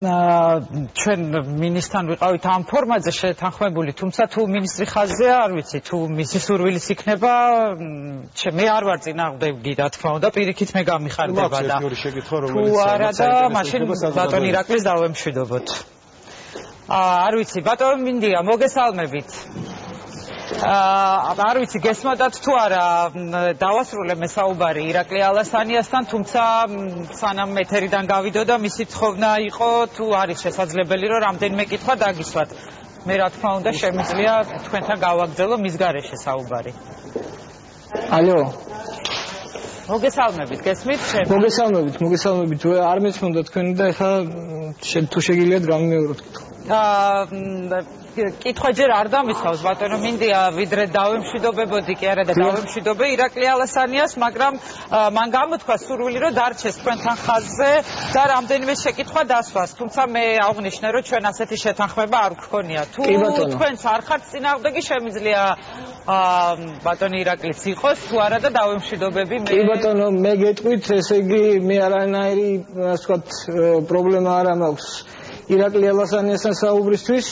ჩვენ მინისტრთან ვიყავით ამ ფორმატზე შეთანხმებული, თუმცა თუ მინისტრი ხაზზეა, არ ვიცი, თუ მისი სურვილის იქნება, მე არ ვარ წინააღმდეგი, რა თქმა უნდა, პირიქით მე გამიხარდება და თუ არა და მაშინ ბატონ ირაკლის დავემშვიდობოთ. არ ვიცი, ბატონ მინდია, მოგესალმებით. არ ვიცი, გესმოდათ თუ არა, დავასრულე მე საუბარი ირაკლი ალასანიასთან, თუმცა სანამ ეთერიდან გავიდოდა, მისი თხოვნა იყო, თუ არის შესაძლებელი, რომ რამდენიმე კითხვა დაგისვათ. მე რა თქმა უნდა შემიძლია თქვენთან გავაგრძელო მის გარეშე საუბარი. ალო. მოგესალმებით, გესმით? მოგესალმებით. არ მეცნობდა თქვენი და ეხლა თუ შეგიძლიათ გამიმეოროთ კითხვა. კითხვა ჯერ არ დამისხავს ბატონო მინდია, ვიდრე დავემშვიდობებოდი კი არა და დავემშვიდობე ირაკლი ალასანიას, მაგრამ მან გამოთქვა სურვილი, რომ დარჩეს თქვენთან ხაზზე და რამდენიმე შეკითხვა დასვას. თუმცა მე აღვნიშნე, რომ ჩვენ ასეთი შეთანხმება არ გქონია. თუ თქვენც არ ხართ წინააღმდეგი, შემიძლია ბატონი ირაკლიც იყოს, თუ არა და დავემშვიდობები მე. კი ბატონო, მე გეტყვით, ესე იგი მე არანაირი, ასე ვთქვათ, პრობლემა არ მაქვს ირაკლი ალასანიასთან საუბრისთვის.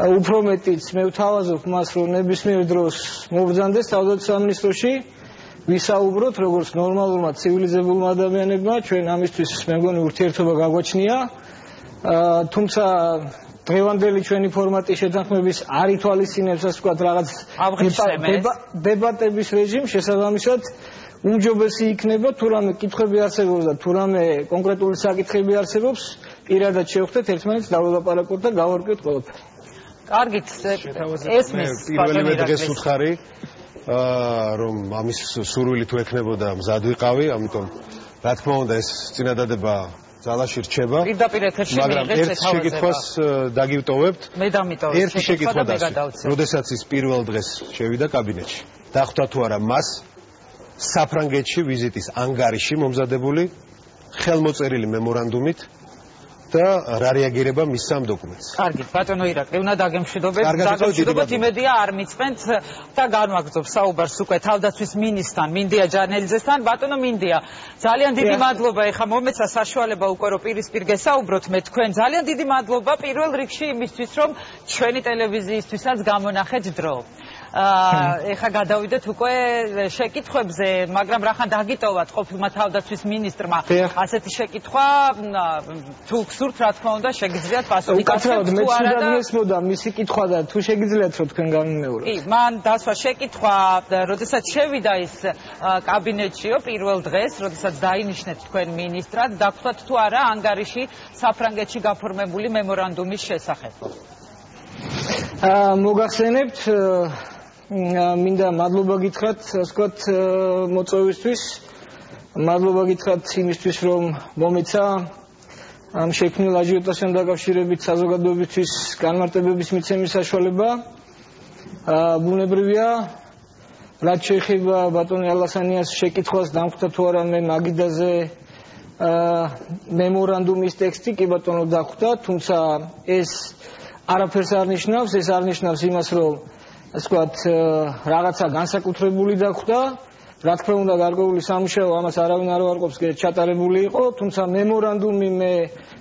უფრო მეტიც მე ვთავაზობ მას, რომ ნებისმიერ დროს მობრძანდეს თავდაცვის სამინისტროში, ვისაუბროთ როგორც ნორმალურმა ცივილიზებულმა ადამიანებმა, ჩვენ ამისთვის მე მგონი ურთიერთობა გაგვაჩნია. თუმცა დღევანდელი ჩვენი ფორმატი შეთანხმების არ ითვალისწინებს, ასე ვთქვათ, რაღაც დებატების რეჟიმ, შესაბამისად უმჯობესი იქნება, თუ რამე კითხვები არსებობს და თუ რამე კონკრეტული საკითხები არსებობს, პირადად შევხვდეთ, ერთმანეთს დაველაპარაკოთ და გავარკვიოთ ყველაფერი. კარგით, ესმის პირველივე დღეს უთხარი, რომ ამის სურვილი თუ ექნებოდა მზად ვიყავი, ამიტომ რა თქმა უნდა ეს წინადადება ძალაში რჩება. პირდაპირ ეთერში მაგრამ ერთ შეკითხვას დაგივტოვებთ. მე დამიტოვე ერთი შეკითხვა დასვით. როდესაც ის პირველ დღეს შევიდა კაბინეტში, დახვდა თუ არა მას საფრანგეთში ვიზიტის ანგარიში მომზადებული ხელმოწერილი მემორანდუმით და რა რეაგირება მისცა ამ დოკუმენტს. კარგი, ბატონო ირაკლი, უნდა დაგემშვიდობოთ, იმედია არ მიწყენთ და განვაგრძობ საუბარს უკვე თავდაცვის მინისტრთან, მინდია ჯანელიძესთან. ბატონო მინდია, ძალიან დიდი მადლობა, ეხა მომეცა საშუალება უკვე რომ პირისპირ გესაუბროთ მე თქვენ. ძალიან დიდი მადლობა პირველ რიგში იმისთვის, რომ ჩვენი ტელევიზიისთვისაც გამონახეთ დრო. ეხა გადავიდეთ უკვე შეკითხვებზე, მაგრამ რახან დაგიტოვათ ყოფილმა თავდაცვის მინისტრმა ასეთი შეკითხვა, თუ გსურთ, რა თქმა უნდა, შეგიძლიათ პასუხი გასცემთ თუ არა და მესმოდა მისი კითხვა და თუ შეგიძლიათ რომ თქვენ გამიმეოროთ. კი, მან დასვა შეკითხვა, როდესაც შევიდა ის კაბინეტშიო პირველ დღეს, როდესაც დაინიშნეთ თქვენ მინისტრად, დაგვხვდათ თუ არა ანგარიში საფრანგეთში გაფორმებული მემორანდუმის შესახებ. მოგახსენებთ, მინდა მადლობა გითხრათ, ასე ვთქვათ, მოწვევისთვის. მადლობა გითხრათ იმისთვის, რომ მომეცა ამ შექმნილ აჟიოტაჟთან დაკავშირებით საზოგადოებისთვის განმარტებების მიცემის საშუალება. ბუნებრივია, რაც შეეხება ბატონ ალასანიას შეკითხვას, დამხვდა თუ არა მე მაგიდაზე მემორანდუმის ტექსტი, კი ბატონო დახვდა, თუმცა ეს არაფერს არ ნიშნავს, ეს არ ნიშნავს იმას, რომ ასე ვთქვათ, რაღაცა განსაკუთრებული დახვდა. რა თქმა უნდა, გარკვეული სამუშაო ამას არავინ არ ვარყოფს, ჩატარებული იყო, თუმცა მემორანდუმი მე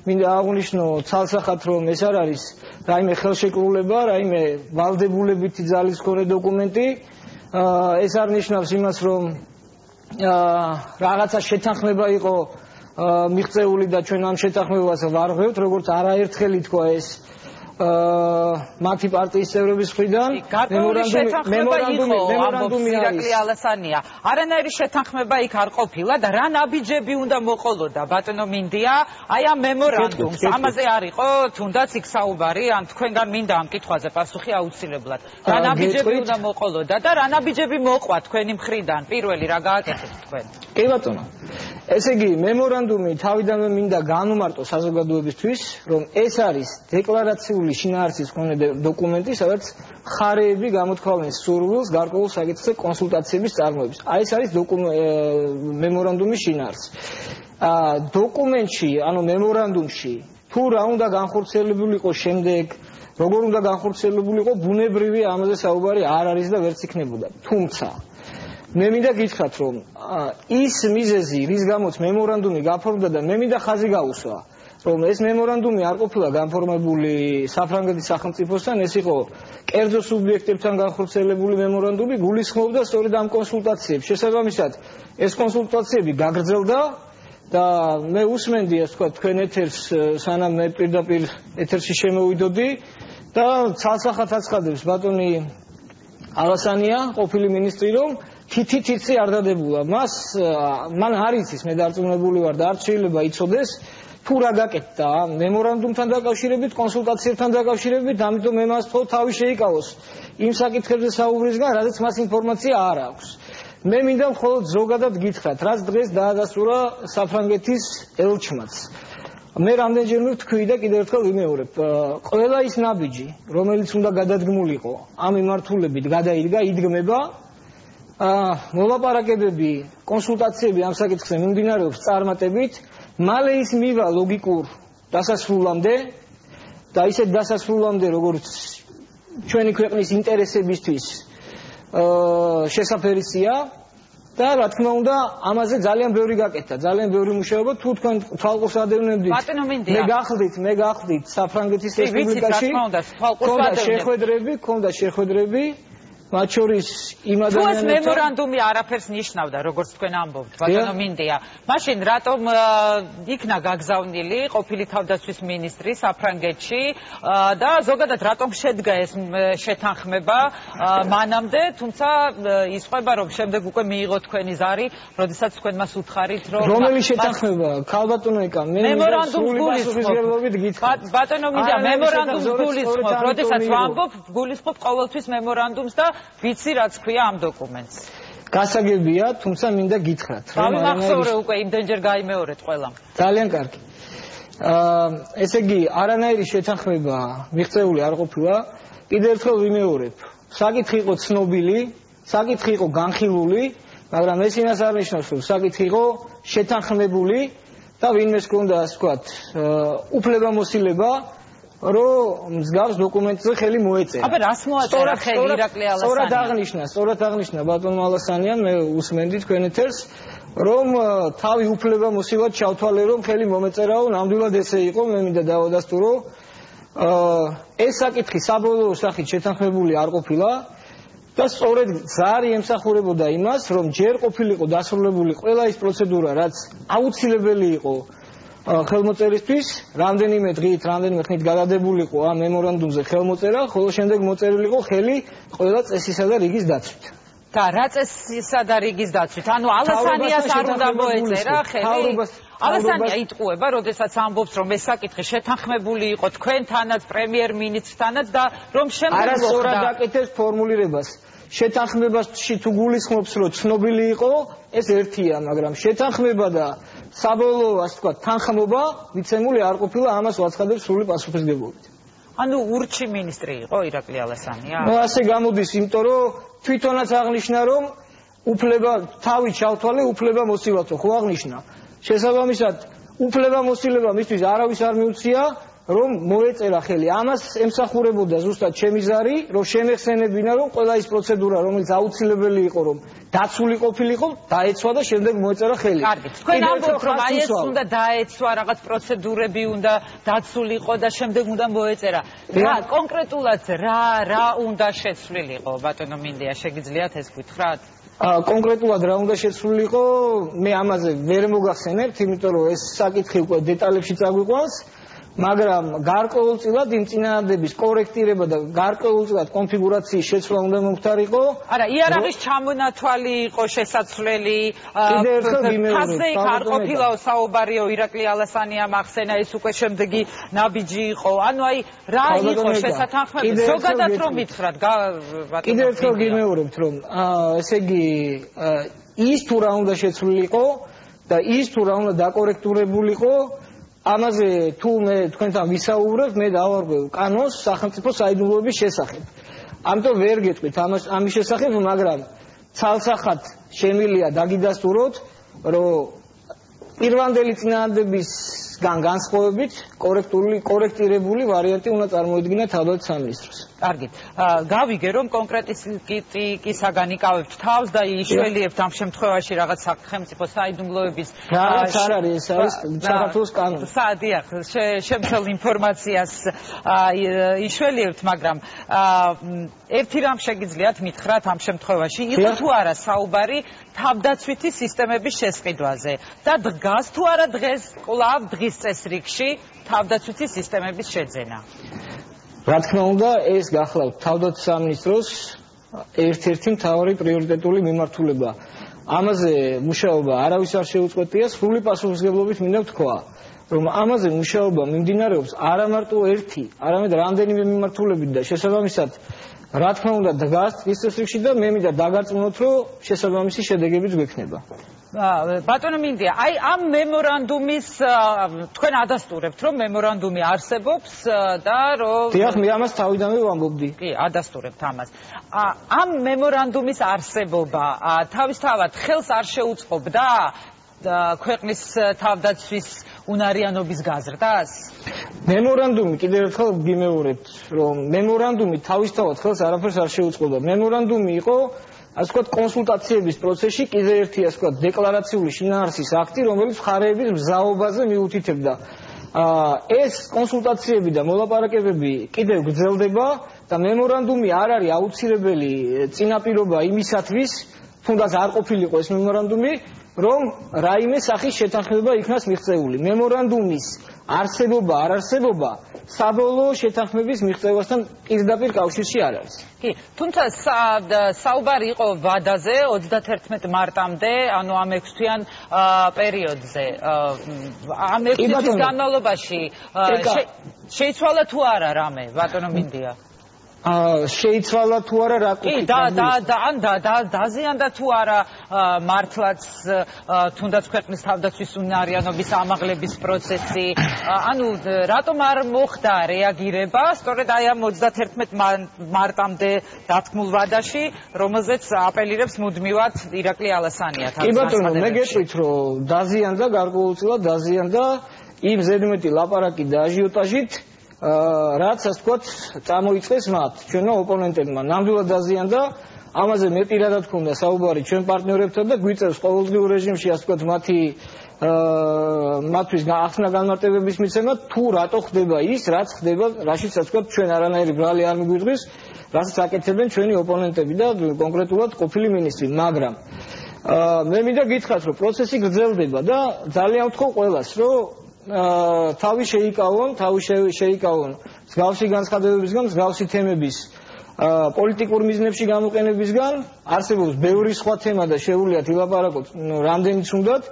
მინდა აღვნიშნო ცალსახად, რომ ეს არ არის რაიმე ხელშეკრულება, რაიმე ვალდებულებითი ძალის მქონე დოკუმენტი. ეს არ ნიშნავს იმას, რომ რაღაცა შეთანხმება იყო მიღწეული და ჩვენ ამ შეთანხმებას ვარღვევთ, როგორც არაერთხელ ითქვა ეს მათი პარტიის წევრების მხრიდან. მემორანდუმი ირაკლი ალასანია. არანაირი შეთანხმება იქ არ ყოფილა და რა ნაბიჯები უნდა მოყოლოდა ბატონო მინდია აი ამ მემორანდუმს. ამაზე არ იყო თუნდაც იქ საუბარი, ან თქვენგან მინდა ამ კითხვაზე პასუხი აუცილებლად. რა ნაბიჯები უნდა მოყოლოდა და რა ნაბიჯები მოყვა თქვენი მხრიდან? პირველი რა გააკეთეთ თქვენ? კი ბატონო. ესე იგი, მემორანდუმი თავიდანვე მინდა განუმარტო საზოგადოებისთვის, რომ ეს არის დეკლარაციული შინაარსის მქონე დოკუმენტი, სადაც მხარეები გამოთქვამენ სურვილს გარკვეულ საკითხზე კონსულტაციების წარმოების. აი ეს არის მემორანდუმის შინაარსი. დოკუმენტში, ანუ მემორანდუმში, თუ რა უნდა განხორციელებული იყოს შემდეგ, როგორ უნდა განხორციელებული იყოს, ბუნებრივია ამაზე საუბარი არ არის და ვერც იქნებოდა. თუმცა მე მინდა გითხრათ, რომ ის მიზეზი, რის გამოც მემორანდუმი გაფორმდა და მე მინდა ხაზი გაუსვა, რომ ეს მემორანდუმი არ ყოფილა განფორმებული საფრანგეთის სახელმწიფოსთან, ეს იყო კერძო სუბიექტებთან განხორციელებული მემორანდუმი, გულისხმობდა სწორედ ამ კონსულტაციებს. შესაბამისად, ეს კონსულტაციები გაგრძელდა და მე უსმენდი, ასე ვთქვათ, თქვენ ეთერს, სანამ მე პირდაპირ ეთერში შემოვიდოდი და ცალსახად აცხადებს ბატონი ალასანია, ყოფილი მინისტრი, რომ თითი არ დადებულა. მან არ იცის, მე დარწმუნებული ვარ და არ შეიძლება იცოდეს თუ რა გაკეთდა მემორანდუმთან დაკავშირებით, კონსულტაციებთან დაკავშირებით, ამიტომ მე მას თქო თავი შეიკავოს იმ საკითხებზე საუბრისგან, რადგან მას ინფორმაცია არ აქვს. მე მინდა მხოლოდ ზოგადად გითხრათ, რაც დღეს დაადასტურა საფრანგეთის ელჩმაც. მე რამდენჯერმე ვთქვი და კიდევ ერთხელ ვიმეორებ, ყველა ის ნაბიჯი, რომელიც უნდა გადადგმულიყო ამ მიმართულებით, გადაიდგა, იდგმება. მოლაპარაკებები, კონსულტაციები ამ საკითხზე მიმდინარეობს წარმატებით. მალე ის მივა ლოგიკურ დასასრულამდე და ისეთ დასასრულამდე, როგორც ჩვენი ქვეყნის ინტერესებისთვის შესაფერისია და რა თქმა უნდა, ამაზე ძალიან ბევრი გაკეთდა, ძალიან ბევრი მუშაობა. თუ თქვენ თვალყურს ადევნებდით, მე გახლდით საფრანგეთის რესპუბლიკაში ქონდა შეხვედრები, მათ შორის იმ ადამიანებთან. თუ ეს მემორანდუმი არაფერს ნიშნავდა, როგორც თქვენ ამბობთ, ბატონო მინდია, მაშინ რატომ იქნა გაგზავნილი ყოფილი თავდაცვის მინისტრი საფრანგეთში და ზოგადად რატომ შედგა ეს შეთანხმება მანამდე, თუმცა ისყვება, რომ შემდეგ უკვე მიიღო თქვენი ზარი, როდესაც თქვენ მას უთხარით, რომ რომელი შეთანხმება, ქალბატონო ეკა, მე მემორანდუმს გულისხმობ. ბატონო მინდია, მემორანდუმს გულისხმობ, როდესაც ვამბობ, გულისხმობ ყოველთვის მემორანდუმს და ვიცი რაც ქვია ამ დოკუმენტს. გასაგებია, თუმცა მინდა გითხრათ. გამახსოვრე უკვე იმდენჯერ გაიმეორეთ ყველამ. ძალიან კარგი. ესე იგი, არანაირი შეთანხმება მიღწეული არ ყოფილა. კიდევ ერთხელ ვიმეორებ. საკითხი იყო ცნობილი, საკითხი იყო განხილული, მაგრამ ეს იმას არ ნიშნავს, რომ საკითხი იყო შეთანხმებული და ვინმეს ჰქონდა, ასე ვთქვათ, უფლებამოსილება რომ მსგავს დოკუმენტზე ხელი მოეწერა. აბა რას მოაწერა ხელი ირაკლი ალასანია? სწორად აღნიშნა ბატონო ალასანიამ, მე უსმენდი თქვენ ეთერს, რომ თავი უფლებამოსილად ჩავთვალე, რომ ხელი მომეწერაო, ნამდვილად ესე იყო, მე მინდა დავადასტურო. ეს საკითხი საბოლოო სახით შეთანხმებული არ ყოფილა და სწორედ ზარი ემსახურებოდა იმას, რომ ჯერ ყოფილიყო დასრულებული ყველა ის პროცედურა, რაც აუცილებელი იყო ხელმოწერისთვის, რამდენიმე დღით, რამდენიმე ხნით გადადებულიყო ამ მემორანდუმზე ხელმოწერა, ხოლო შემდეგ მოწერილიყო ხელი ყველა წესისა და რიგის დაცვით. და რა წესისა და რიგის დაცვით? ანუ ალასანიას არ უნდა მოეწერა ხელი? ალასანია იტყუება, როდესაც ამბობს, რომ ეს საკითხი შეთანხმებული იყო თქვენთანაც, პრემიერ-მინისტრთანაც და რომ შემდეგ არა სწორად აკეთებს ფორმულირებას. შეთანხმებაში თუ გულისხმობს, რომ ცნობილი იყო, ეს ერთია, მაგრამ შეთანხმება და საბოლოო, ასე ვთქვათ, თანხმობა მიცემული არ ყოფილა, ამას ვაცხადებს სრული პასუხისმგებლობით. ანუ ურჩი მინისტრი იყო ირაკლი ალასანია? ასე გამოდის, იმიტომ რომ თვითონაც აღნიშნა, რომ უფლება თავი ჩავთვალე, უფლება მოსილათო, ხო აღნიშნა. შესაბამისად, უფლება მოსილება მისთვის არავის არ მიუცია, რომ მოეწერა ხელი. ამას ემსახურებოდა ზუსტად ჩემი ზარი, რომ შემეხსენებინა, რომ ყველა ის პროცედურა, რომელიც აუცილებელი იყო, რომ დაცული ყოფილიყო, დაეცვა და შემდეგ მოეწერა ხელი. კარგი. თქვენ ამბობთ, რომ აი ეს უნდა დაეცვა, რაღაც პროცედურები უნდა დაცულიყო და შემდეგ უნდა მოეწერა. რა კონკრეტულად რა უნდა შეცვლილიყო, ბატონო მინდია, შეგიძლიათ ეს გითხრათ? კონკრეტულად რა უნდა შეცვლილიყო, მე ამაზე ვერ მოგახსენებთ, იმიტომ რომ ეს საკითხი უკვე დეტალებში წაგვიყვანს. მაგრამ გარკვეულწილად იმ წინადადების კორექტირება და გარკვეულწილად კონფიგურაციის შეცვლა უნდა მომხდარიყო. არა, იარაღის ჩამონათვალი იყო შესაძლებელი. კიდევ ერთხელ ვიმეორებ, ფასზე არ ყოფილაო საუბარიო, ირაკლი ალასანიამ ახსენა, ეს უკვე შემდეგი ნაბიჯი იყო. ანუ აი რა იყო შესათანხმები? ზოგადად რომ მითხრათ, კიდევ ერთხელ ვიმეორებთ, რომ ესე იგი ის თუ რა უნდა შეცვლილიყო და ის თუ რა უნდა დაკორექტურებულიყო, ამაზე თუ მე თქვენთან ვისაუბრებ, მე დავარღვევ კანონს სახელმწიფო საიდუმლოების შესახებ. ამიტომ ვერ გეტყვით ამის შესახებ, მაგრამ ცალსახად შემილია დაგიდასტუროთ, რომ პირვანდელი წინადადების განსხვავებით კორექტირებული ვარიანტი უნდა წარმოედგინა თავდაცვის სამინისტროს. კარგით. გავიგე რომ კონკრეტიკისაგან იკავებთ თავს და იშველიებთ ამ შემთხვევაში რაღაც სახელმწიფო საიდუმლოების რაღაც არ არის ეს არის საქართველოს კანონი. დიახ, შემცველ ინფორმაციას იშველიებთ, მაგრამ ერთი რამ შეგიძლიათ მითხრათ ამ შემთხვევაში იყო თუ არა საუბარი თავდაცვითი სისტემების შესყიდვაზე და დგას თუ არა დღეს კვლავ დღის წესრიგში თავდაცვითი სისტემების შეძენა. რა თქმა უნდა, ეს გახლავთ თავდაცვის სამინისტროს ერთ-ერთი მთავარი პრიორიტეტული მიმართულება. ამაზე მუშაობა არავის არ შეუწყვეტია, სრული პასუხისმგებლობით მინდა ვთქვა, რომ ამაზე მუშაობა მიმდინარეობს არა მარტო ერთი, არამედ რამდენიმე მიმართულებით და შესაბამისად რა თქმა უნდა დგას ის წესრიგში და მე მინდა დაგარწმუნოთ, რომ შესაბამისი შედეგებიც გვექნება. ბატონო მინდია, აი ამ მემორანდუმის თქვენ ადასტურებთ, რომ მემორანდუმი არსებობს და რომ დიახ, მე ამას თავიდანვე ვამბობდი. კი, ადასტურებთ ამას. ამ მემორანდუმის არსებობა თავისთავად ხელს არ შეუწყობდა ქვეყნის თავდაცვის უნარიანობის გაზრდას? მემორანდუმი კიდევ ერთხელ გიმეორებთ, რომ მემორანდუმი თავისთავად ხელს არაფერს არ შეუწყობდა. მემორანდუმი იყო ასე ვთქვათ, კონსულტაციების პროცესში კიდევ ერთი ასე ვთქვათ, დეკლარაციული შინაარსის აქტი, რომელიც მხარეების მზაობაზე მიუთითებდა. ეს კონსულტაციები და მოლაპარაკებები კიდევ გრძელდება და მემორანდუმი არ არის აუცილებელი წინაპირობა იმისათვის, თუნდაც არ ყოფილიყო ეს მემორანდუმი, რომ რაიმე სახის შეთანხმება იქნას მიღწეული. მემორანდუმის არსებობა, არ არსებობა საბოლოო შეთანხმების მიღწევასთან პირდაპირ კავშირში არ არის. კი, თუმცა საუბარი იყო ვადაზე 31 მარტამდე, ანუ ამ 6 თვიან პერიოდზე. ამ 6 თვის განმავლობაში შეიცვალა თუ არა რამე, ბატონო მინდია? შეიცვალა თუ არა რა კი დაზიანდა თუ არა მართლაც თუნდაც ქვეყნის თავდაცვის უნარიანობის ამაღლების პროცესი, ანუ რატომ არ მოხდა რეაგირება სწორედ აი ამ 31 მარტამდე დათქმულ ვადაში, რომელზეც აპელირებს მუდმივად ირაკლი ალასანია. კი ბატონო, მე გეტყვით, რომ დაზიანდა, გარკვეულწილად დაზიანდა იმ ზედმეტი ლაპარაკი და აჟიოტაჟით, რაც ასე ვთქვათ, წამოიწყეს მათ, ჩვენო ოპონენტებმა. ნამდვილად დაზიანდა, ამაზე მე პირადად ვქონდა საუბარი ჩვენ პარტნიორებთან და გვიწევს ყოველდღიურ რეჟიმში ასე ვთქვათ, მათთვის ახსნა განმარტებების მიცემა, თუ რატო ხდება ის, რაც ხდება, რაშიც ასე ვთქვათ, ჩვენ არანაირი ბრალი არ მიგვიძღვის, რასაც აკეთებენ ჩვენი ოპონენტები და კონკრეტულად ყოფილი მინისტრი, მაგრამ მე მინდა გითხრათ, რომ პროცესი გრძელდება და ძალიან ვთხოვ ყველას, რომ თავი შეიკავონ მსგავსი განცხადებებისგან, მსგავსი თემების პოლიტიკურ მიზნებში გამოყენებისგან, არსებობს ბევრი სხვა თემა და შეუძლიათ ილაპარაკოთ რამდენიც უნდათ,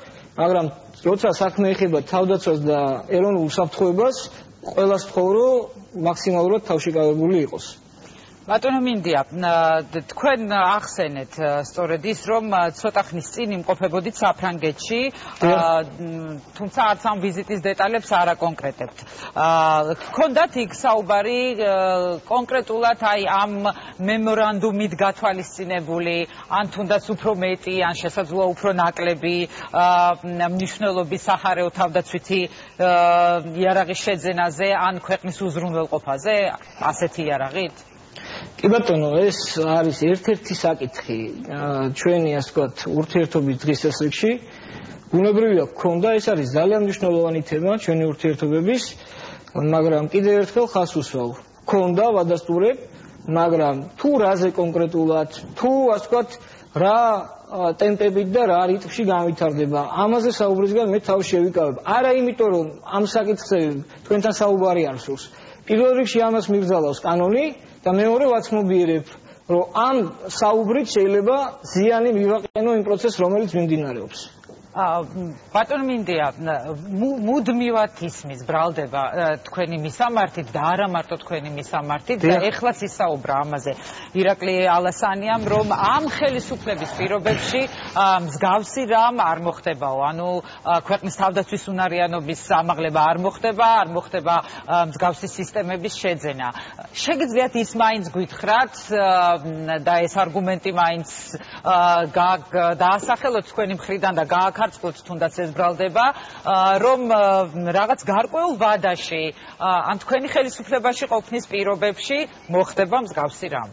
მაგრამ როცა საქმე ეხება თავდაცვას და ეროვნულ უსაფრთხოებას, ყველას ვთხოვ, რომ მაქსიმალურად თავშეკავებული იყოს. ბატონო მინდია, თქვენ ახსენეთ სწორედ ის, რომ ცოტა ხნის წინ იმყოფებოდით საფრანგეთში, თუმცა არც ამ ვიზიტის დეტალებს არ აკონკრეტებთ. გქონდათ იქ საუბარი კონკრეტულად აი ამ მემორანდუმით გათვალისწინებული, ან თუნდაც უფრო მეტი, ან შესაძლოა უფრო ნაკლები მნიშვნელობის სახარეო თავდაცვითი იარაღის შეძენაზე, ან ქვეყნის უზრუნველყოფაზე, ასეთი იარაღით? კი ბატონო, ეს არის ერთ-ერთი საკითხი ჩვენი ასე ვთქვათ ურთიერთობის დღის წესრიგში. ბუნებრივია გქონდა, ეს არის ძალიან მნიშვნელოვანი თემა ჩვენი ურთიერთობების, მაგრამ კიდევ ერთხელ ხაზს უსვავ. გქონდა ვადასტურებ, მაგრამ თუ რაზე კონკრეტულად, თუ ასე ვთქვათ რა ტემპებით და რა რიტმში განვითარდება, ამაზე საუბრისგან მე თავი შევიკავებ. არა იმიტომ, რომ ამ საკითხზე თქვენთან საუბარი არ სურს. პირველ რიგში ამას მიგზავნოს კანონი და მეორე ვაცნობიერებ, რომ ამ საუბრით შეიძლება ზიანი მივაყენო იმ პროცესს, რომელიც მიმდინარეობს. ბატონო მინდია, მუდმივად ისმის ბრალდება თქვენი მისამართით და არა მარტო თქვენი მისამართით და ეხლაც ისაუბრა ამაზე ირაკლი ალასანიამ, რომ ამ ხელისუფლების პირობებში მსგავსი რამ არ მოხდებაო, ანუ ქვეყნის თავდაცვის უნარიანობის ამაღლება არ მოხდება მსგავსი სისტემების შეძენა. შეგიძლიათ ის მაინც გითხრათ და ეს არგუმენტი მაინც დაასახელოთ თქვენი მხრიდან და გააკარგოთ სარწყავად თუნდაც ეს ბრალდება, რომ რაღაც გარკვეულ ვადაში ან თქვენი ხელისუფლებაში ყოფნის პირობებში მოხდება მსგავსი რამ.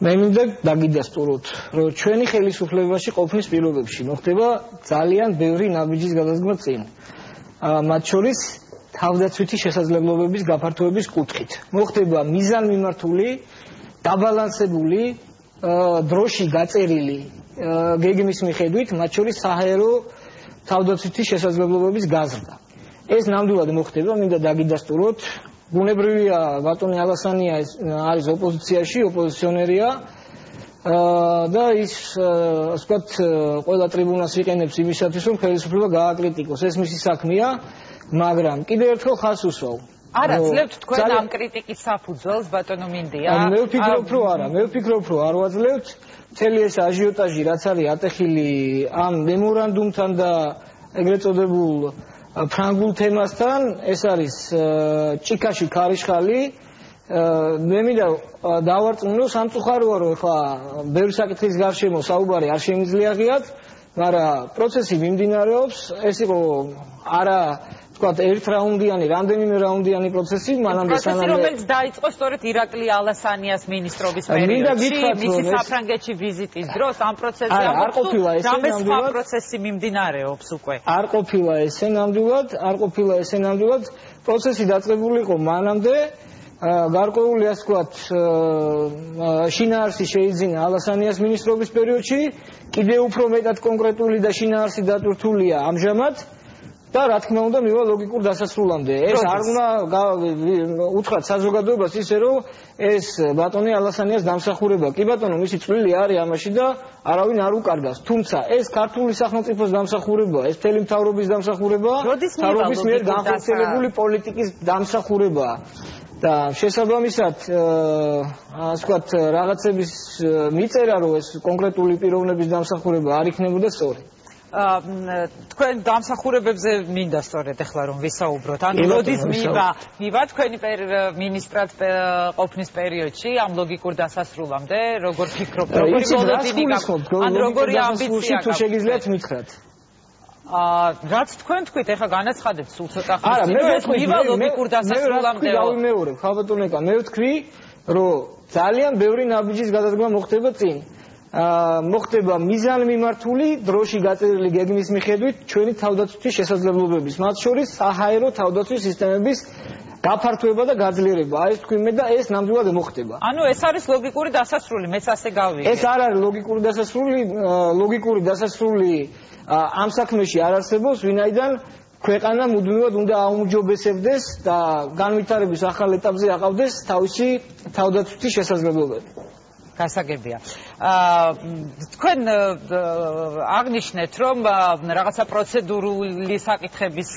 მე მინდა დაგიდასტუროთ, რომ ჩვენი ხელისუფლებაში ყოფნის პირობებში მოხდება ძალიან ბევრი ნაბიჯის გადადგმა წინ. მათ შორის თავდაცვითი შესაძლებლობების გაფართოების კუთხით. მოხდება მიზანმიმართული, დაბალანსებული, დროში გაწერილი გეგმის მიხედვით, მათ შორის საჰაერო თავდაცვითი შესაძლებლობების გაზრდა. ეს ნამდვილად მოხდება, მინდა დაგიდასტუროთ. ბუნებრივია ბატონი ალასანია არის ოპოზიციაში, ოპოზიციონერია და ის ასე ვთქვათ, ყველა ტრიბუნას იყენებს იმისათვის, რომ ხელისუფლება გააკრიტიკოს. ეს მისი საქმეა, მაგრამ კიდევ ერთხელ ხაზს უსვავ. არა, ძლევთ თქვენ ამ კრიტიკის საფუძველს, ბატონო მინდია? მე ვფიქრობ, რომ არა, მე ვფიქრობ, რომ არ ვაძლევთ. მთელი ეს აჟიოტაჟი, რაც არის ატეხილი ამ მემორანდუმთან და ეგრეთ წოდებულ ფრანგულ თემასთან, ეს არის ჭიქაში ქარიშხალი. მე მინდა დავარწმუნო, სამწუხაროა, რომ ხა ბევრი საკითხის გარშემო საუბარი არ შემიძლია ღიად, მაგრამ პროცესი მიმდინარეობს. ეს იყო არა ვთქვათ, ერთ რაუნდიანი, რამდენიმე რაუნდიანი პროცესი, მანამდე სანამ რომელიც დაიწყო სწორედ ირაკლი ალასანიას ministrობის პერიოდში, მისი საფრანგეთში ვიზიტის დროს ამ პროცესზე არ ყოფილა ესე ნამდვილად პროცესი მიმდინარეობს უკვე. არ ყოფილა ესე ნამდვილად, პროცესი დაწყებული იყო მანამდე, გარკვეული ასე ვთქვათ, შინაარსი შეიძინა ალასანიას ministrობის პერიოდში, კიდევ უფრო მეტად კონკრეტული და შინაარსი დატვირთულია ამჟამად. და რა თქმა უნდა მივა ლოგიკურ დასასრულამდე. ეს არ უნდა უთხრათ საზოგადოებას ისე რომ ეს ბატონი ალასანიას დამსახურება. კი ბატონო, მისი წვლილი არის ამაში და არავინ არ უკარგავს. თუმცა ეს ქართული სახელმწიფოს დამსახურება, ეს მთელი მთავრობის დამსახურება, მთავრობის მიერ განხორციელებული პოლიტიკის დამსახურება. და შესაბამისად, ასე ვთქვათ, რაღაცების მიწერა, რომ ეს კონკრეტული პიროვნების დამსახურება არ იქნებოდა სწორი. თქვენ დამსახურებებზე მინდა სწორედ ახლა რომ ვისაუბროთ. ანუ როდის მივა თქვენი ministrat ყოფნის პერიოდში ამ ლოგიკურ დასასრულამდე, როგორ ფიქრობთ, როგორი მოლოდინი გაქვთ? ან როგორი ამბიცია გაქვთ? თუ შეგიძლიათ მითხრათ. რაც თქვენ თქვით, ახლა განაცხადეთ სულ ცოტა ხნის წინ, მივა ლოგიკურ დასასრულამდე. მე ხალბატონეკა, მე ვთქვი, რომ ძალიან ბევრი ნაბიჯის გადადგმა მოხდება წინ. მოხდება მიზანმიმართული, დროში გაწერილი გეგმის მიხედვით ჩვენი თავდაცვითი შესაძლებლობების, მათ შორის საჰაერო თავდაცვის სისტემების გაფართოება და გაძლიერება. აი ეს თქვი მე და ეს ნამდვილად მოხდება. ანუ ეს არის ლოგიკური დასასრული, მეც ასე გავიგე. ეს არ არის ლოგიკური დასასრული ამ საქმეში არ არსებობს, ვინაიდან ქვეყანა მუდმივად უნდა აუმჯობესებდეს და განვითარების ახალ ეტაპზე აყავდეს თავისი თავდაცვითი შესაძლებლობები. გასაგებია. თქვენ აღნიშნეთ, რომ რაღაცა პროცედურული საკითხების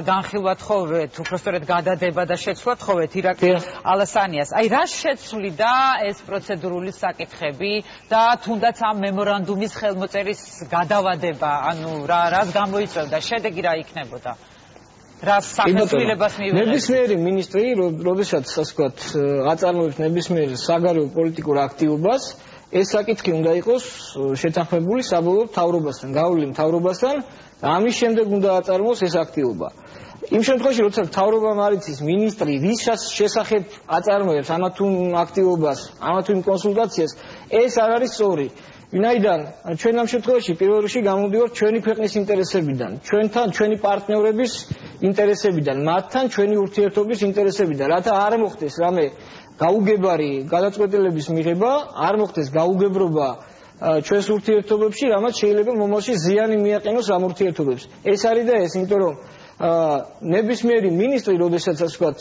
განხილვად ხოვეთ, უბრალოდ გადადება და შეცვლად ხოვეთ ირაკლი ალასანიას. აი რა შეცვლიდა ეს პროცედურული საკითხები და თუნდაც ამ მემორანდუმის ხელმოწერის გადავადება, ანუ რას გამოიწვევდა, შედეგი რა იქნებოდა? რას სახელმწიფოს მიიღო? ნებისმიერი მინისტრი, როდესაც ასე ვთქვათ, აწარმოებს ნებისმიერ საგარეო პოლიტიკურ აქტივობას, ეს საკითხი უნდა იყოს შეთანხმებული საბოლოო მთავრობასთან, გავლილი მთავრობასთან, ამის შემდეგ უნდა აწარმოოს ეს აქტივობა. იმ შემთხვევაში, როცა მთავრობამ არ იცის მინისტრი რის შესახებ აწარმოებს ამა თუ აქტივობას, ამა თუ კონსულტაციას, ეს არ არის სწორი. ვინაიდან ჩვენ ამ შემთხვევაში პირველ რიგში გამოდივართ ჩვენი ქვეყნის ინტერესებიდან, ჩვენთან, ჩვენი პარტნიორების ინტერესებიდან, მათთან ჩვენი ურთიერთობის ინტერესებიდან, რათა არ მოხდეს რამე გაუგებარი გადაწყვეტილების მიღება, არ მოხდეს გაუგებრობა ჩვენს ურთიერთობებში, რამაც შეიძლება მომავალში ზიანი მიაყენოს ამ ურთიერთობებს. ეს არის და ეს, იმიტომ რომ ნებისმიერი მინისტრი, როდესაც ასე ვთქვათ,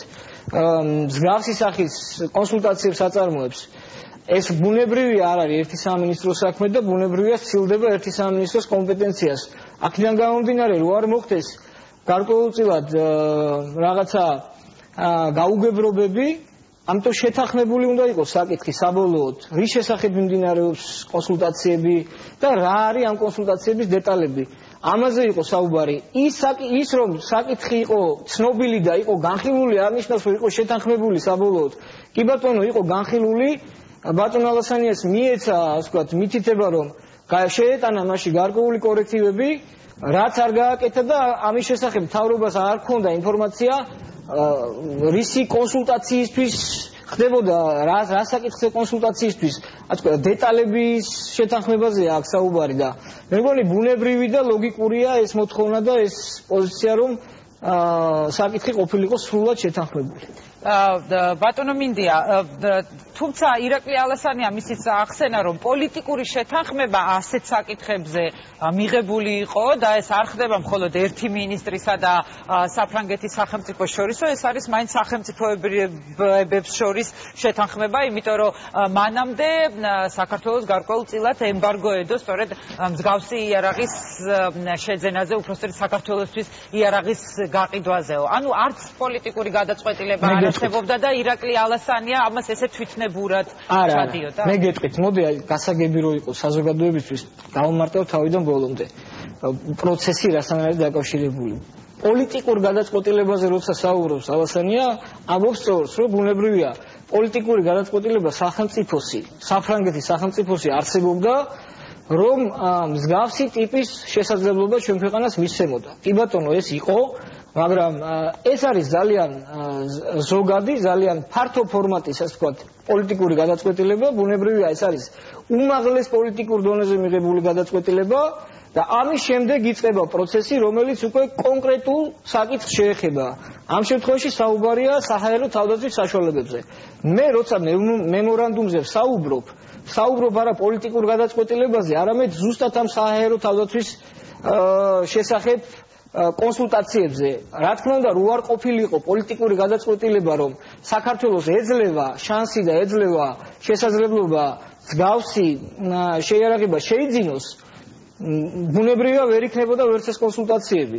მსგავსი სახის კონსულტაციებს აწარმოებს, ეს ბუნებრივია არ არის ერთი სამინისტროს საქმე და ბუნებრივია სცილდება ერთი სამინისტროს კომპეტენციას. აქედან გამომდინარე, რომ არ მოხდეს გარკვეულწილად რაღაცა გაუგებრობები, ამიტომ შეთანხმებული უნდა იყოს საკითხი საბოლოოდ, რის შესახებ მიმდინარეობს კონსულტაციები და რა არის ამ კონსულტაციების დეტალები. ამაზე იყო საუბარი. ის რომ საკითხი იყო ცნობილი და იყო განხილული, არ ნიშნავს, რომ იყო შეთანხმებული საბოლოოდ. კი ბატონო, იყო განხილული. ბატონ ალასანიას მიეცა, ასე ვთქვათ, მითითება, რომ შეეტანა მასში გარკვეული კორექტივები, რაც არ გააკეთა და ამის შესახებ მთავრობას არ ჰქონდა ინფორმაცია რისი კონსულტაციისთვის ხდებოდა რა საკითხზე კონსულტაციისთვის დეტალების შეთანხმებაზე აქვს საუბარი და მე მგონი ბუნებრივი და ლოგიკურია ეს მოთხოვნა და ეს პოზიცია რომ საკითხი ყოფილიყო სრულად შეთანხმებული. ბატონო მინდია, თუმცა ირაკლი ალასანია მისიც ახსენა რომ პოლიტიკური შეთანხმება ასეთ საკითხებზე მიღებული იყო და ეს არ ხდება მხოლოდ ერთი მინისტრისა და საფრანგეთის სახელმწიფოს შორისო, ეს არის მაინც სახელმწიფოებებს შორის შეთანხმება, იმიტომ რომ მანამდე საქართველოს გარკვეულწილად ემბარგო ედო სწორედ მსგავსი იარაღის შეძენაზე, უпростоრით საქართველოსთვის იარაღის გაყიდვაზეო. ანუ არც პოლიტიკური გადაწყვეტილება არ არსებობდა და ირაკლი ალასანია ამას ესე თვითნებურად ჩადიოდა. მე გეტყვით, მოდი გასაგები რო იყოს საზოგადოებისთვის, დავამარტავ თავიდან ბოლომდე. პროცესი რასთან არის დაკავშირებული. პოლიტიკურ გადაწყვეტილებაზე როცა საუბრობს ალასანია, ამბობს სწორს, რომ ბუნებრივია, პოლიტიკური გადაწყვეტილება სახელმწიფოსი, საფრანგეთის სახელმწიფოსი არსებობდა, რომ მსგავსი ტიპის შესაძლებლობა ჩვენ ქვეყანას მისცემოდა. კი ბატონო, ეს იყო, მაგრამ ეს არის ძალიან ზოგადი, ძალიან ფართო ფორმატის, ასე ვთქვათ, პოლიტიკური გადაწყვეტილება, ბუნებრივია, ეს არის უმაღლეს პოლიტიკურ დონეზე მიღებული გადაწყვეტილება და ამის შემდეგ იწყება პროცესი, რომელიც უკვე კონკრეტულ საკითხს შეეხება. ამ შემთხვევაში საუბარია საჰაერო თავდაცვის საშუალებებზე. მე როცა მემორანდუმზე საუბრობ არა პოლიტიკურ გადაწყვეტილებაზე, არამედ ზუსტად ამ საჰაერო თავდაცვის შესახებ კონსულტაციებზე. რა თქმა უნდა, რო არ ყოფილიყო პოლიტიკური გადაწყვეტილება, რომ საქართველოს ეძლევა შანსი და ეძლევა შესაძლებლობა მსგავსი შეიარაღება შეიძინოს, ბუნებრივია ვერ იქნებოდა ვერც ეს კონსულტაციები.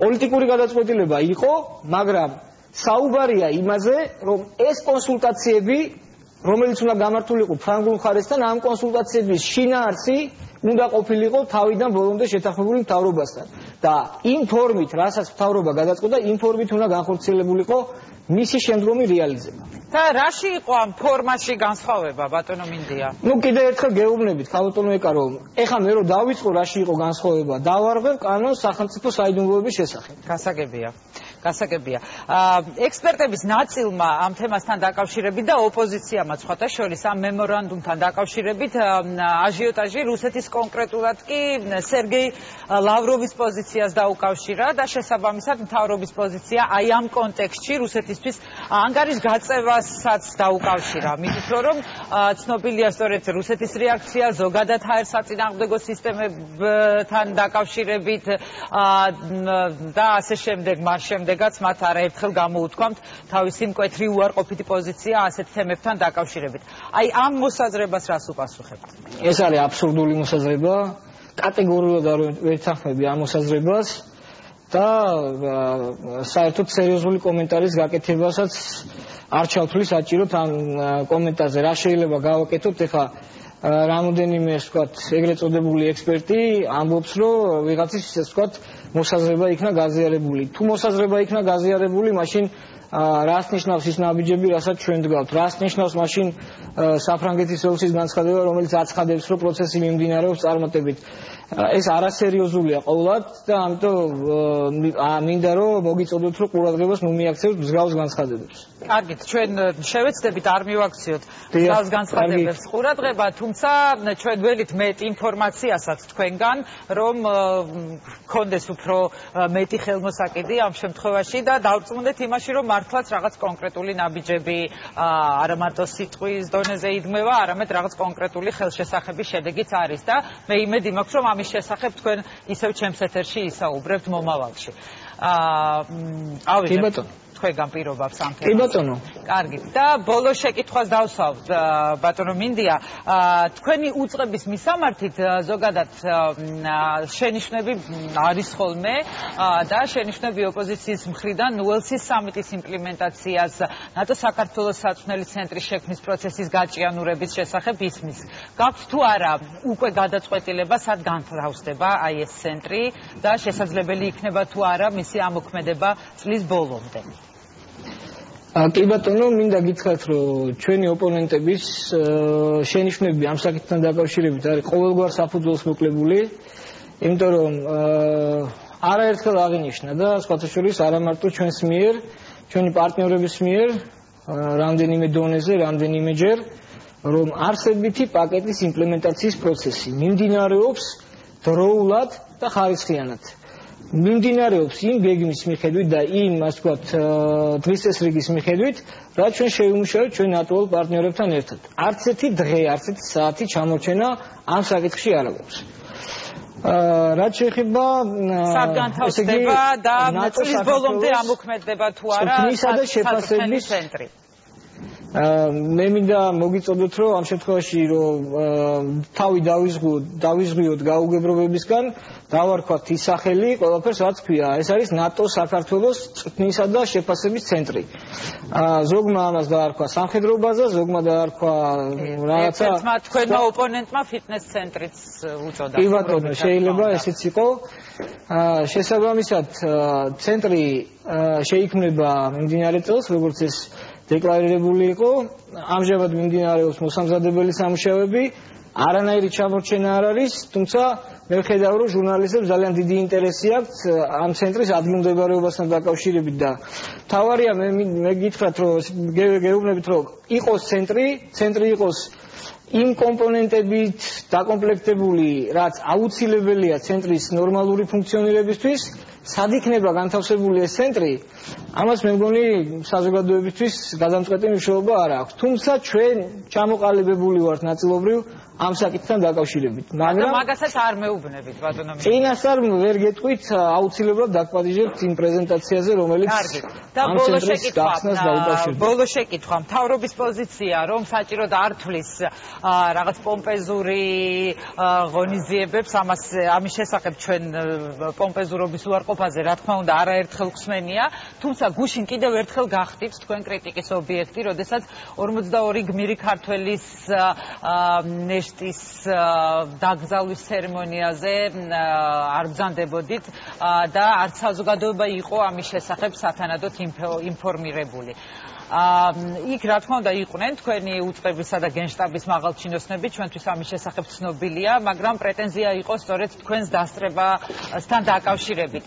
პოლიტიკური გადაწყვეტილება იყო, მაგრამ საუბარია იმაზე, რომ ეს კონსულტაციები, რომელიც უნდა გამართულიყო ფრანგულ მხარესთან, ამ კონსულტაციების შინაარსი უნდა ყოფილიყო თავიდან ბოლომდე შეთანხმებული მთავრობასთან. და იმ ფორმით, რასაც მთავრობა გადაწყვეტა, იმ ფორმით უნდა განხორციელებულიყო მისი შემდგომი რეალიზება. და რაში იყო ამ ფორმაში განსხვავება, ბატონო მინდია? კიდე ერთხელ გეუბნებით, ხალბატონო ეკა, რომ ეხლა მე რომ დავიწყო რაში იყო განსხვავება, დავარღვევ კანონს სახელმწიფო საიდუმლოების შესახებ. გასაგებია. ექსპერტების ნაწილმა ამ თემასთან დაკავშირებით და ოპოზიციამაც სხვათა შორის ამ მემორანდუმთან დაკავშირებით აჟიოტაჟი რუსეთის კონკრეტულად კი სერგეი ლავროვის პოზიციას დაუკავშირა და შესაბამისად მთავრობის პოზიცია აი ამ კონტექსტში რუსეთისთვის ანგარის გაწევასაც დაუკავშირა. მით რომ ცნობილია სწორედ რუსეთის რეაქცია ზოგადად ჰაერსაწინააღმდეგო სისტემებთან დაკავშირებით და ასე შემდეგ, მას შემდეგაც მათ არაერთხელ გამოუთქვამთ თავისი მკვეთრი უარყოფითი პოზიცია ასეთ თემებთან დაკავშირებით. აი ამ მოსაზრებას რას უპასუხებთ? ეს არის აბსურდული მოსაზრება, კატეგორიულად არ ვეთანხმები ამ მოსაზრებას და საერთოდ სერიოზული კომენტარის გაკეთებასაც არ ჩავთვლი საჭიროდ ამ კომენტარზე. რა შეიძლება გავაკეთოთ ეხლა რამოდენიმე ვთქვათ ეგრეთ წოდებული ექსპერტი ამბობს რომ ვიღაცის ვთქვათ მოსაზრება იქნა გაზიარებული. თუ მოსაზრება იქნა გაზიარებული, მაშინ რას ნიშნავს ის ნაბიჯები, რასაც ჩვენ დგავთ? რას ნიშნავს მაშინ საფრანგეთის ელჩის განცხადება, რომელიც აცხადებს, რომ პროცესი მიმდინარეობს წარმატებით? ეს არასერიოზულია ყოველად და ამიტომ მინდა რომ მოგიწოდოთ, რომ ყურადღებას მომიაქცევთ მსგავს განცხადებებს. კარგით, ჩვენ შევეცდებით არ მივაქციოთ მსგავს განცხადებებს ყურადღება, თუმცა ჩვენ ველით მეტ ინფორმაციასაც თქვენგან, რომ გქონდეს უფრო მეტი ხელმოსაკიდი ამ შემთხვევაში და დავწმუნდეთ იმაში, რომ მართლაც რაღაც კონკრეტული ნაბიჯები არა მარტო სიტყვის დონეზე იდგმება, არამედ რაღაც კონკრეტული ხელშესახების შედეგიც არის და მე იმედი მაქვს, რომ ამის შესახებ თქვენ ისევ ჩემს ეთერში ისაუბრებთ მომავალში. კი ბატონო. თქვენგან პირობებს ამ თემას. კი ბატონო. კარგით. და ბოლო შეკითხვას დავსვავთ, ბატონო მინდია, თქვენი უწყების მისამართით ზოგადად შენიშვნები არის ხოლმე და შენიშვნები ოპოზიციის მხრიდან უელსის სამიტის იმპლემენტაციას, ნატო საქართველოს საწვრთნელი ცენტრის შექმნის პროცესის გაჭიანურების შესახებ ისმის. გაქვთ თუ არა უკვე გადაწყვეტილება, სად განთავსდება აი ეს ცენტრი და შესაძლებელი იქნება თუ არა მისი ამოქმედება წლის ბოლომდე? კი ბატონო, მინდა გითხრათ, რომ ჩვენი ოპონენტების შენიშვნები ამ საკითხთან დაკავშირებით არის ყოველგვარ საფუძველს მოკლებული, იმიტომ რომ არაერთხელ აღინიშნა და სხვათა შორის არა მარტო ჩვენს მიერ, ჩვენი პარტნიორების მიერ, რამდენიმე დონეზე, რამდენიმეჯერ, რომ არსებითი პაკეტის იმპლემენტაციის პროცესი მიმდინარეობს დროულად და ხარისხიანად. მიმდინარეობს იმ გეგმის მიხედვით და იმ, ასე ვთქვათ, დღის წესრიგის მიხედვით, რაც ჩვენ შევიმუშავეთ ჩვენ ატოლ პარტნიორებთან ერთად. არც ერთი დღე, არც ერთი საათი ჩამორჩენა ამ საკითხში არ აქვს. რაც შეეხება საგანთავსდება და წლის ბოლომდე ამოქმედდება თუ არა შეფასების ცენტრი. მე მინდა მოგიწოდოთ, რომ ამ შემთხვევაში რომ თავი დავიზღვიოთ გაუგებრობებისგან, დავარქვათ ის სახელი, ყველაფერს რაც ქვია. ეს არის ნატო საქართველოს წვრთნისა და შეფასების ცენტრი. ზოგმა ამას დაარქვა სამხედრო ბაზა, ზოგმა დაარქვა რაღაცა. ერთმა თქვენმა ოპონენტმა ფიტნეს ცენტრიც უწოდა. კი ბატონო, შეიძლება ესეც იყო. შესაბამისად, ცენტრი შეიქმნება მიმდინარე წელს, როგორც ეს დეკლარირებული იყო. ამჟამად მიმდინარეობს მოსამზადებელი სამუშაოები, არანაირი ჩამორჩენა არ არის, თუმცა მე ვხედავ, რომ ჟურნალისტებს ძალიან დიდი ინტერესი აქვს ამ ცენტრის ადგილმდებარეობასთან დაკავშირებით და თავარია მე გითხრათ, რომ გეუბნებით, რომ იყოს ცენტრი იყოს იმ კომპონენტებით დაკომპლექტებული, რაც აუცილებელია ცენტრის ნორმალური ფუნქციონირებისთვის, სად იქნება განთავსებული ეს ცენტრი, ამას მე მგონი საზოგადოებისთვის გადამწყვეტი მნიშვნელობა არ აქვს. თუმცა ჩვენ ჩამოყალიბებული ვართ ნაწილობრივ ამ საკითხთან დაკავშირებით. მაგრამ მაგასაც არ მეუბნებით, ბატონო. წინასწარ ვერ გეტყვით, აუცილებლად დაგპატიჟებთ იმ პრეზენტაციაზე, რომელიც და ბოლო შეკითხვა, მთავრობის პოზიცია, რომ საჭიროდ არ თვლის რაღაც პომპეზური ღონისძიებებს, ამის შესახებ ჩვენ პომპეზურობის უარყოფაზე, რა თქმა უნდა, არაერთხელ გვსმენია, თუმცა გუშინ კიდევ ერთხელ გახდით თქვენ კრიტიკის ობიექტი, როდესაც 42 გმირი ქართველის ნეშტის დაკრძალვის ცერემონიაზე არ ბრძანდებოდით და არც საზოგადოება იყო ამის შესახებ სათანადოდ ინფორმირებული. იქ რა თქმა უნდა იყვნენ თქვენი უწყებისა და გენშტაბის მაღალჩინოსნები, ჩვენთვის ამის შესახებ ცნობილია, მაგრამ პრეტენზია იყო სწორედ თქვენს დასწრებასთან დაკავშირებით.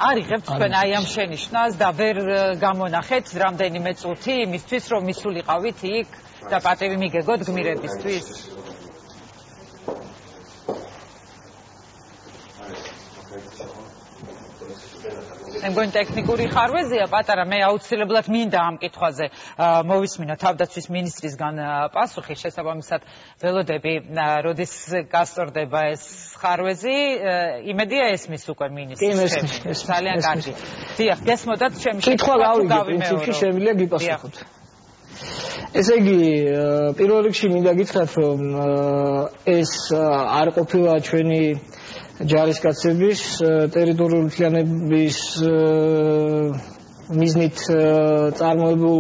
არ იღებთ თქვენ აი ამ შენიშვნას და ვერ გამონახეთ რამდენიმე წუთი იმისთვის, რომ მისულიყავით იქ და პატივი მიგეგოთ გმირებისთვის? მე მგონი ტექნიკური ხარვეზია პატარა, მე აუცილებლად მინდა ამ კითხვაზე მოვისმინო თავდაცვის ministrisგან პასუხი, შესაბამისად ველოდები, როდის გასწორდება ეს ხარვეზი, იმედია ესმის უკვე ministris. ძალიან კარგი. დიახ, გესმოდათ ჩემი კითხვა გავიგე, პრინციპში შემიძლია გიპასუხოთ. ესე იგი, პირველ რიგში მინდა გითხრათ, რომ ეს არ ყოფილა ჩვენი ჯარისკაცების ტერიტორიული მთლიანობის მიზნით წარმოებულ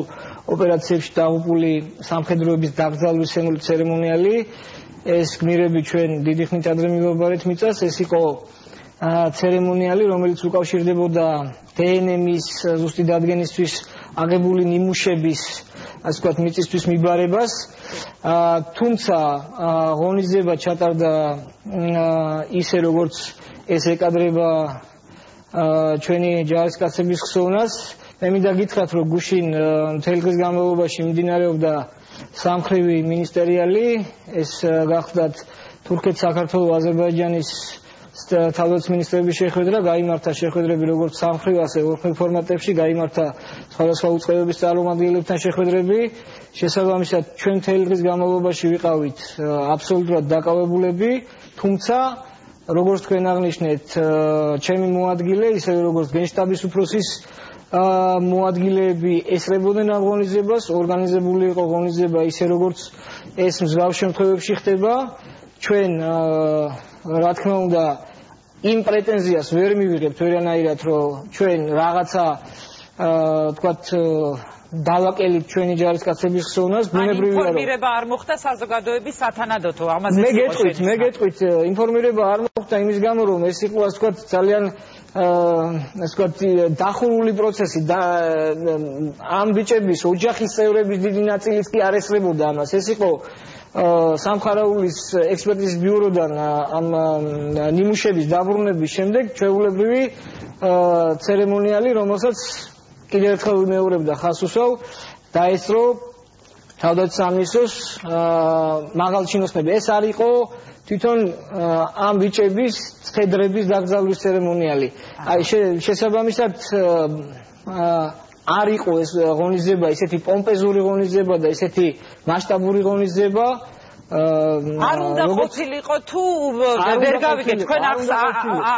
ოპერაციებში დაღუპული სამხედროების დაკრძალვის ცერემონიალი. ეს გმირები ჩვენ დიდი ხნით ადრე მივაბარეთ მიწას. ეს იყო ცერემონიალი, რომელიც უკავშირდებოდა დნმ-ის ზუსტი დადგენისთვის აგებული ნიმუშების, ასე ვთქვათ, მიწისთვის მიბარებას. თუმცა ღონისძიება ჩატარდა ისე, როგორც ეს ეკადრება ჩვენი ჯარისკაცების ხსოვნას. მე მინდა გითხრათ, რომ გუშინ მთელი დღის განმავლობაში მიმდინარეობდა სამმხრივი მინისტერიალი, ეს გახლდათ თურქეთ, საქართველოს, აზერბაიჯანის თავდაცვის მინისტრების შეხვედრა, გაიმართა შეხვედრები როგორც სამმხრივ, ასე ორხმის ფორმატებში, გაიმართა სხვადასხვა უწყებების წარმომადგენლებთან შეხვედრები. შესაბამისად, ჩვენ მთელი დღის განმავლობაში ვიყავით აბსოლუტურად დაკავებულები, თუმცა როგორც თქვენ აღნიშნეთ, ჩემი მოადგილე, ისევე როგორც გენშტაბის უფროსის მოადგილეები ესწრებოდნენ ამ ღონისძიებას, ორგანიზებული იყო ღონისძიება ისე, როგორც ეს მსგავს შემთხვევებში ხდება. ჩვენ რა თქმა უნდა იმ პრეტენზიას ვერ მივიღებთ ვერანაირად, რომ ჩვენ რაღაცა თქვათ დავაკელით ჩვენი ჯარისკაცების ხსოვნას, ბუნებრივია რომ ინფორმირება არ მოხდა საზოგადოების სათანადოთო, ამაზე მე გეტყვით, ინფორმირება არ მოხდა იმის გამო, რომ ეს იყო ასე ვთქვათ ძალიან ასე ვთქვათ დახურული პროცესი და ამ ბიჭების ოჯახის წევრების დიდი ნაწილიც კი არ ესწრებოდა ამას. ეს იყო სამხარაულის ექსპერტიზის ბიუროდან ამ ნიმუშების დაბრუნების შემდეგ ჩვეულებრივი ცერემონიალი, რომელსაც კიდევ ერთხელ ვიმეორებდა ხაზს უსვავ, დაესწრო თავდაცვის სამინისტროს მაღალჩინოსნები. ეს არ იყო თვითონ ამ ბიჭების ცხედრების დაკრძალვის ცერემონიალი. აი შესაბამისად არ იყო ეს ღონისძიება ისეთი პომპეზური ღონისძიება და ისეთი მასშტაბური ღონისძიება. არ უნდა ყოფილიყო თუ ვერ გავიგეთ, თქვენ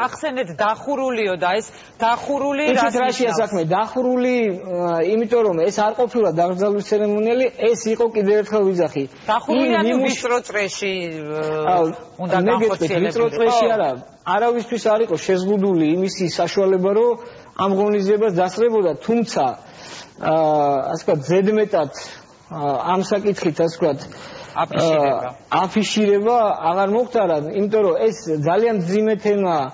ახსენეთ დახურულიო და ეს დახურული რაშია საქმე, დახურული, იმიტომ რომ ეს არ ყოფილა დაკრძალვის ცერემონიალი, ეს იყო კიდევ ერთხელ ვიძახი. დახურული ანუ ვიწრო წრეში უნდა განხორციელებულიყო. ვიწრო წრეში არა, არავისთვის არ იყო შეზღუდული იმისი საშუალება, რომ ამ ღონისძიებას დასწრებოდა, თუმცა ასე ვთქვათ, ზედმეტად ამ საკითხით ასე ვთქვათ აფიშირება აღარ მოხდა, იმიტომ რომ ეს ძალიან ძიმე თემაა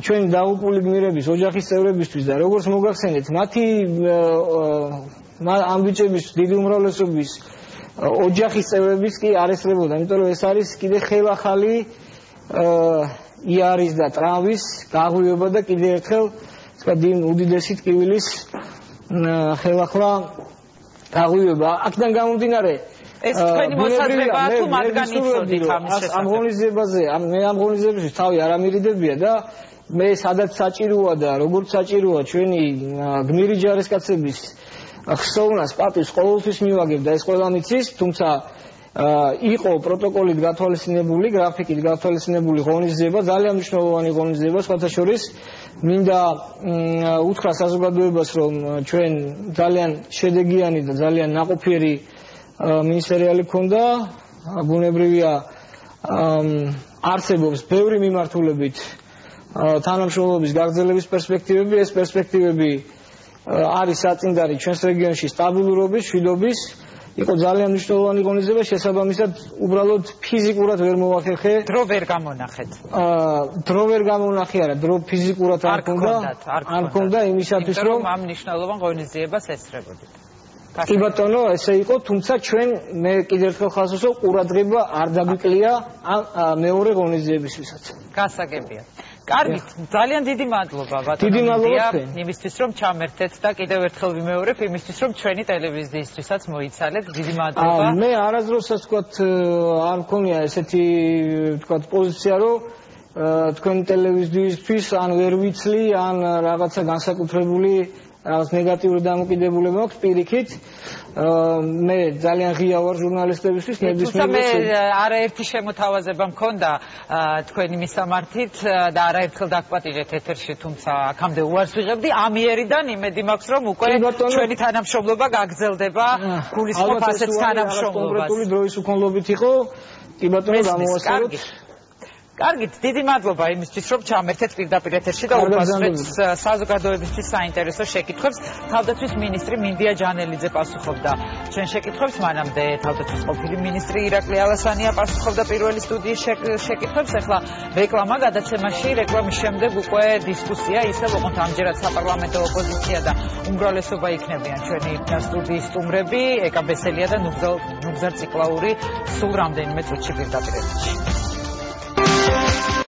ჩვენი დაღუპული გმირების ოჯახის წევრებისთვის და როგორც მოგახსენეთ, მათი ამ ბიჭების დიდი უმრავლესობის ოჯახის წევრების კი არ ესწრებოდა, იმიტომ რომ ეს არის კიდე ხელახალი იარის და ტრავმის გაღვივება და კიდე ერთხელ თქვა უდიდესი ტკივილის ხელახლა გაღვივება. აქედან გამომდინარე ეს თქვენი მოსაზრებაა თუ მათგან იცოდით ამის შესახებ? ამ ღონისძიებაზე, მე ამ ღონისძიებაში თავი არ ამირიდებია და მე სადაც საჭიროა და როგორც საჭიროა ჩვენი გმირი ჯარისკაცების ხსოვნას პაპის ყოველთვის მივაგებ და ეს ყველამ იცის, თუმცა იყო პროტოკოლით გათვალისწინებული, გრაფიკით გათვალისწინებული ღონისძიება, ძალიან მნიშვნელოვანი ღონისძიება, სხვათა შორის მინდა უთხრა საზოგადოებას, რომ ჩვენ ძალიან შედეგიანი და ძალიან ნაყოფიერი მინისტერიალი ქონდა, ბუნებრივია არსებობს ბევრი მიმართულებით თანამშრომლობის გაგრძელების პერსპექტივები, ეს პერსპექტივები არის საწინდარი ჩვენს რეგიონში სტაბილურობის, მშვიდობის, იყო ძალიან მნიშვნელოვანი ღონისძიება, შესაბამისად უბრალოდ ფიზიკურად ვერ მოვახერხე. დრო ვერ გამონახეთ. დრო ვერ გამონახე არა, დრო ფიზიკურად არ მქონდა იმისათვის, რომ ამ მნიშვნელოვან ღონისძიებას ესწრებოდით. კი ბატონო, ესე იყო, თუმცა ჩვენ მე კიდევ ერთხელ ხაზს უსვავ, ყურადღება არ დაგიკლია მეორე ღონისძიებისთვისაც. გასაგებია. კარგით, ძალიან დიდი მადლობა ბატონო. დიდი მადლობა იმისთვის, რომ ჩამერთეთ და კიდევ ერთხელ ვიმეორებ იმისთვის, რომ ჩვენი ტელევიზიისთვისაც მოიცალეთ. დიდი მადლობა. მე არასდროსაც ვთქვათ არ მქონია ესეთი ვთქვათ პოზიცია, რომ თქვენი ტელევიზიისთვის ან ვერ ვიცლი, ან რაღაცა განსაკუთრებული რაღაც ნეგატიური დამოკიდებულება მაქვს პირიქით. მე ძალიან ღია ვარ ჟურნალისტებისთვის, თუმცა მე არაერთი შემოთავაზება მქონდა თქვენი მისამართით და არაერთხელ დაგპატიჟეთ ეთერში, თუმცა აქამდე უარს ვიღებდი. ამიერიდან იმედი მაქვს, რომ უკვე ჩვენი თანამშრომლობა გაგრძელდება, გულისხმობ ასეთ თანამშრომლობას. კონკრეტული დროის უქონლობით იყო, კი ბატონო, გამოვასწოროთ. კარგით, დიდი მადლობა იმისთვის, რომ ჩამერთეთ პირდაპირ ეთერში და უპასუხეთ საზოგადოებისთვის საინტერესო შეკითხვებს. თავდაცვის მინისტრი მინდია ჯანელიძე პასუხობდა ჩვენ შეკითხვებს, მანამდე თავდაცვის ყოფილი მინისტრი ირაკლი ალასანია პასუხობდა პირველი სტუდიის შეკითხვებს. ახლა რეკლამა გადაცემაში, რეკლამის შემდეგ უკვე დისკუსია, ისე ოღონდ ამჯერად საპარლამენტო ოპოზიცია და უმრავლესობა იქნებიან ჩვენი სტუდიის სტუმრები, ეკა ბესელია და ნუგზარ ციკლაური სულ რამდენიმე წუთში პირდაპირ ეთერში.